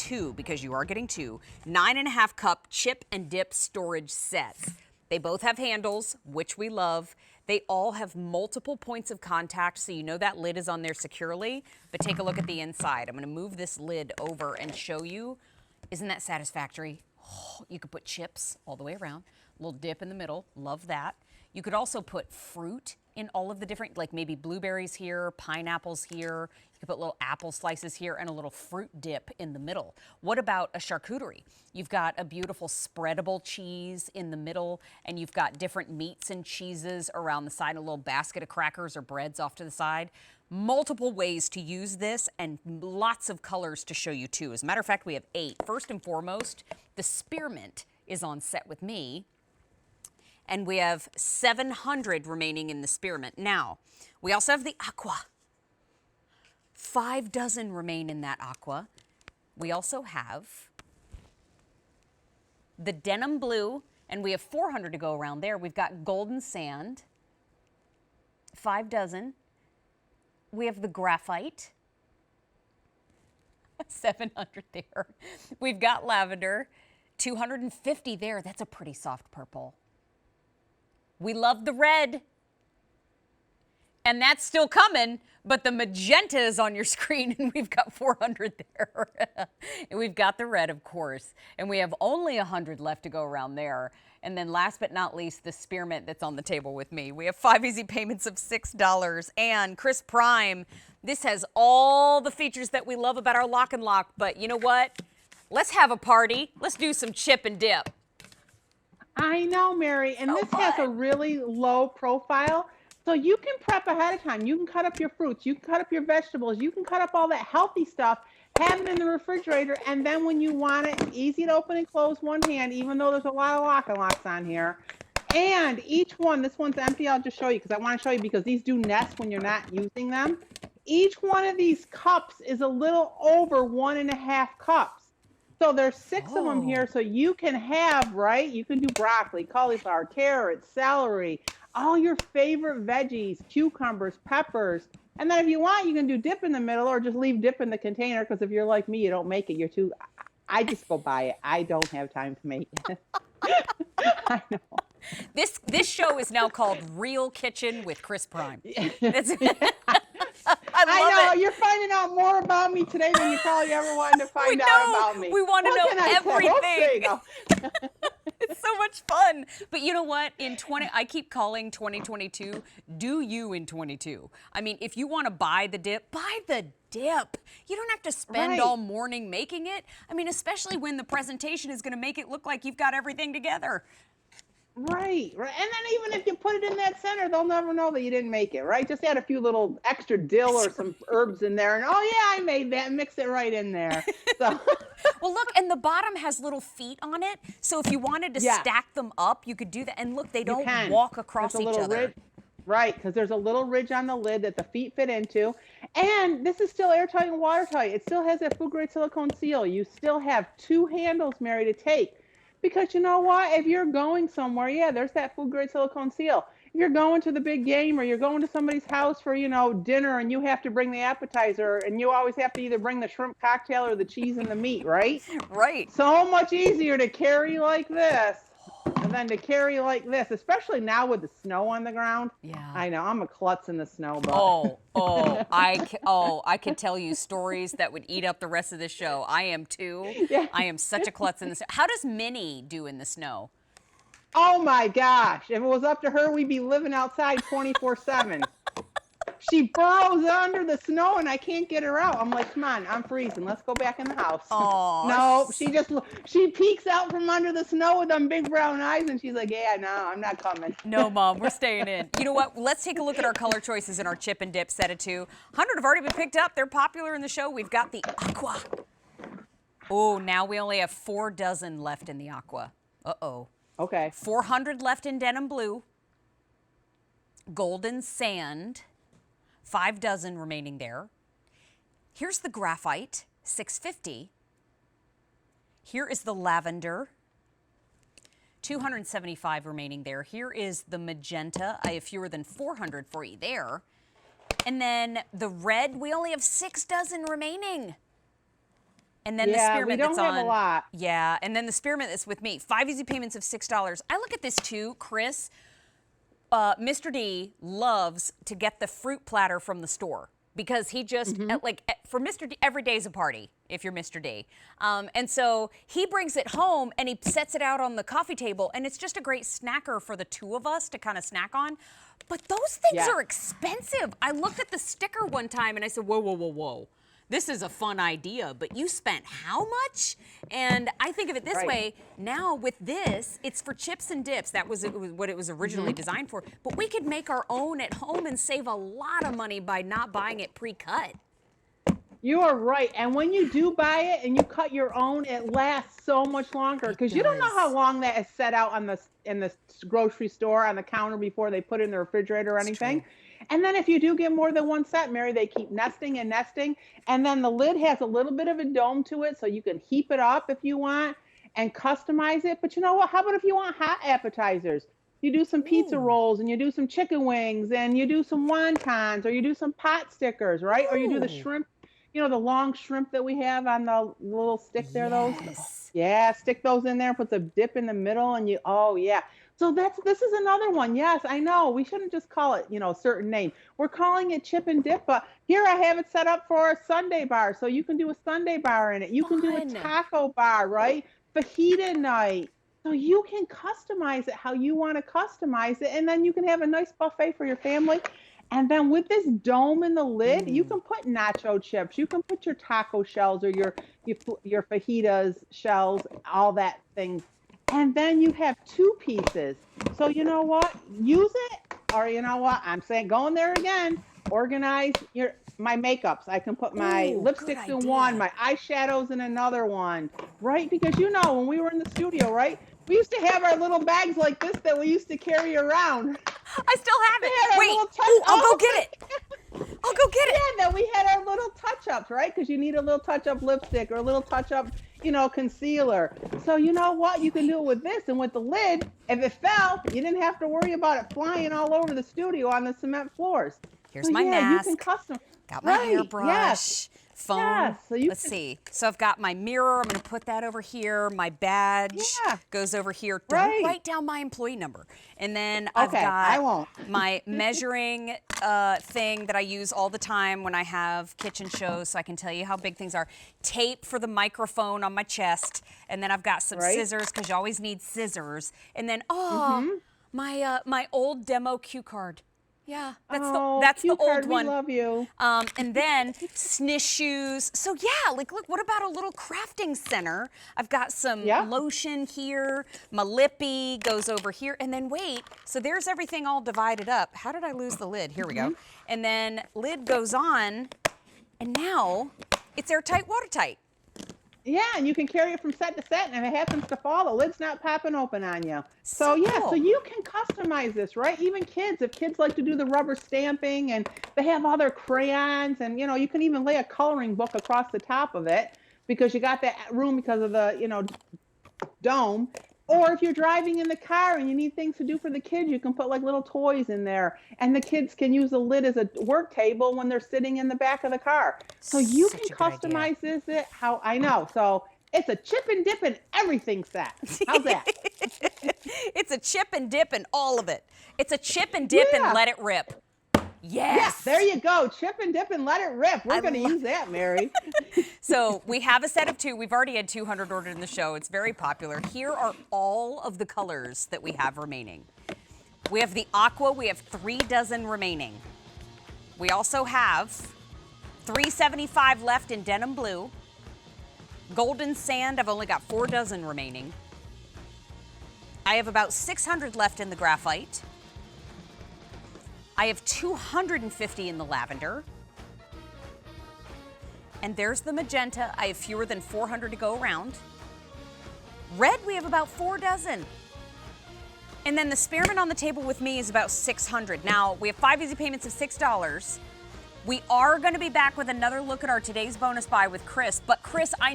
two, because you are getting two, 9.5 cup chip and dip storage sets. They both have handles, which we love. They all have multiple points of contact, so you know that lid is on there securely. But take a look at the inside. I'm going to move this lid over and show you. Isn't that satisfactory? Oh, you could put chips all the way around, a little dip in the middle. Love that. You could also put fruit in all of the different, like maybe blueberries here, pineapples here. You could put little apple slices here and a little fruit dip in the middle. What about a charcuterie? You've got a beautiful spreadable cheese in the middle, and you've got different meats and cheeses around the side, a little basket of crackers or breads off to the side. Multiple ways to use this and lots of colors to show you too. As a matter of fact, we have 8. First and foremost, the spearmint is on set with me. And we have 700 remaining in the spearmint. Now, we also have the aqua. 5 dozen remain in that aqua. We also have the denim blue, and we have 400 to go around there. We've got golden sand, 5 dozen. We have the graphite, 700 there. We've got lavender, 250 there. That's a pretty soft purple. We love the red, and that's still coming, but the magenta is on your screen, and we've got 400 there. And we've got the red, of course, and we have only 100 left to go around there. And then last but not least, the spearmint that's on the table with me. We have 5 easy payments of $6. And Chris Prime, this has all the features that we love about our Lock and Lock, but you know what? Let's have a party. Let's do some chip and dip. I know, Mary, and this has a really low profile, so you can prep ahead of time. You can cut up your fruits, you can cut up your vegetables, you can cut up all that healthy stuff, have it in the refrigerator, and then when you want it, easy to open and close one hand, even though there's a lot of Lock and Locks on here. And each one, this one's empty, I'll just show you, because I want to show you, because these do nest when you're not using them. Each one of these cups is a little over 1.5 cups. So there's 6 of them here, so you can have, right? You can do broccoli, cauliflower, carrots, celery, all your favorite veggies, cucumbers, peppers. And then if you want, you can do dip in the middle or just leave dip in the container, because if you're like me, you don't make it. You're too, I just go buy it. I don't have time to make it. I know. This show is now called Real Kitchen with Chris Prime. I know. You're finding out more about me today than you probably ever wanted to find out about me. We want to know everything. It's so much fun. But you know what? I keep calling 2022, do you in 22. I mean, if you want to buy the dip, buy the dip. You don't have to spend all morning making it. I mean, especially when the presentation is going to make it look like you've got everything together. Right. And then even if you put it in that center, they'll never know that you didn't make it, right? Just add a few little extra dill or some herbs in there, and oh yeah, I made that, and mix it right in there. So. Well, look, and the bottom has little feet on it, so if you wanted to stack them up, you could do that. And look, they don't walk across each other. Right, because there's a little ridge on the lid that the feet fit into. And this is still airtight and watertight. It still has that food-grade silicone seal. You still have 2 handles, Mary, to take. Because you know what? If you're going somewhere, there's that food-grade silicone seal. If you're going to the big game or you're going to somebody's house for, dinner, and you have to bring the appetizer, and you always have to either bring the shrimp cocktail or the cheese and the meat, right? Right. So much easier to carry like this than to carry like this, especially now with the snow on the ground. Yeah. I know, I'm a klutz in the snow, but. I could tell you stories that would eat up the rest of the show. I am too. Yeah. I am such a klutz in the snow. How does Minnie do in the snow? Oh my gosh. If it was up to her, we'd be living outside 24/7. She burrows under the snow and I can't get her out. I'm like, come on, I'm freezing. Let's go back in the house. No, she peeks out from under the snow with them big brown eyes and she's like, yeah, no, I'm not coming. No, Mom, we're staying in. You know what? Let's take a look at our color choices in our chip and dip set of 2. 100 have already been picked up. They're popular in the show. We've got the aqua. Oh, now we only have 4 dozen left in the aqua. Uh-oh. Okay. 400 left in denim blue. Golden sand. 5 dozen remaining there. Here's the graphite, 650. Here is the lavender, 275 remaining there. Here is the magenta. I have fewer than 400 for you there. And then the red, we only have 6 dozen remaining. And then the Yeah, we spearmint don't that's have on. a lot. Yeah, and then the spearmint that's with me. 5 easy payments of $6. I look at this too, Chris. Mr. D loves to get the fruit platter from the store because he just, for Mr. D, every day's a party if you're Mr. D. And so he brings it home and he sets it out on the coffee table, and it's just a great snacker for the two of us to kind of snack on. But those things are expensive. I looked at the sticker one time and I said, whoa, whoa, whoa, whoa. This is a fun idea, but you spent how much? And I think of it this way, now with this, it's for chips and dips. That was what it was originally designed for. But we could make our own at home and save a lot of money by not buying it pre-cut. You are right. And when you do buy it and you cut your own, it lasts so much longer because you don't know how long that is set out on in the grocery store on the counter before they put it in the refrigerator or anything. And then if you do get more than one set, Mary, they keep nesting and nesting. And then the lid has a little bit of a dome to it so you can heap it up if you want and customize it. But you know what? How about if you want hot appetizers? You do some pizza rolls and you do some chicken wings and you do some wontons or you do some pot stickers, right? Or you do the shrimp, you know, the long shrimp that we have on the little stick there, those. Yeah, stick those in there, put the dip in the middle and you, So this is another one. Yes, I know. We shouldn't just call it, you know, a certain name. We're calling it chip and dip, but here I have it set up for a Sunday bar. So you can do a Sunday bar in it. You can do a taco bar, right? Fajita night. So you can customize it how you want to customize it. And then you can have a nice buffet for your family. And then with this dome in the lid, you can put nacho chips. You can put your taco shells or your fajitas shells, all that things. And then you have 2 pieces. So you know what? Use it. Or you know what? I'm saying go in there again. Organize my makeups. I can put my lipsticks in one, my eyeshadows in another one. Right? Because you know, when we were in the studio, right? We used to have our little bags like this that we used to carry around. I still have it. Wait, I'll go get it. I'll go get it. Yeah, then we had our little touch-ups, right? Because you need a little touch-up lipstick or a little touch-up, you know, concealer. So you know what? You can do it with this and with the lid. If it fell, you didn't have to worry about it flying all over the studio on the cement floors. Here's my mask. You can custom. Got my hairbrush. Phone. Yes. So Let's see. So I've got my mirror. I'm going to put that over here. My badge goes over here. Don't write down my employee number. And then I've got my measuring thing that I use all the time when I have kitchen shows, so I can tell you how big things are. Tape for the microphone on my chest. And then I've got some scissors, because you always need scissors. And then, my old demo cue card. Yeah, that's the old one. We love you. And then snish shoes. So yeah, like look, what about a little crafting center? I've got some lotion here. My lippy goes over here. And then wait, so there's everything all divided up. How did I lose the lid? Here we go. And then lid goes on, and now it's airtight, watertight. Yeah, and you can carry it from set to set, and if it happens to fall, the lid's not popping open on you. So yeah, so you can customize this, right? Even kids, if kids like to do the rubber stamping and they have all their crayons, and you know, you can even lay a coloring book across the top of it because you got that room because of the, you know, dome. Or if you're driving in the car and you need things to do for the kids, you can put like little toys in there. And the kids can use the lid as a work table when they're sitting in the back of the car. So you can customize this how I know. So it's a chip and dip and everything set. How's that? It's a chip and dip and all of it. It's a chip and dip and let it rip. Yes. There you go. Chip and dip and let it rip. We're going to use that, Mary. So we have a set of 2. We've already had 200 ordered in the show. It's very popular. Here are all of the colors that we have remaining. We have the aqua. We have 3 dozen remaining. We also have 375 left in denim blue. Golden sand, I've only got 4 dozen remaining. I have about 600 left in the graphite. I have 250 in the lavender. And there's the magenta. I have fewer than 400 to go around. Red, we have about 4 dozen. And then the spearmint on the table with me is about 600. Now, we have 5 easy payments of $6. We are going to be back with another look at our today's bonus buy with Chris. But Chris, I know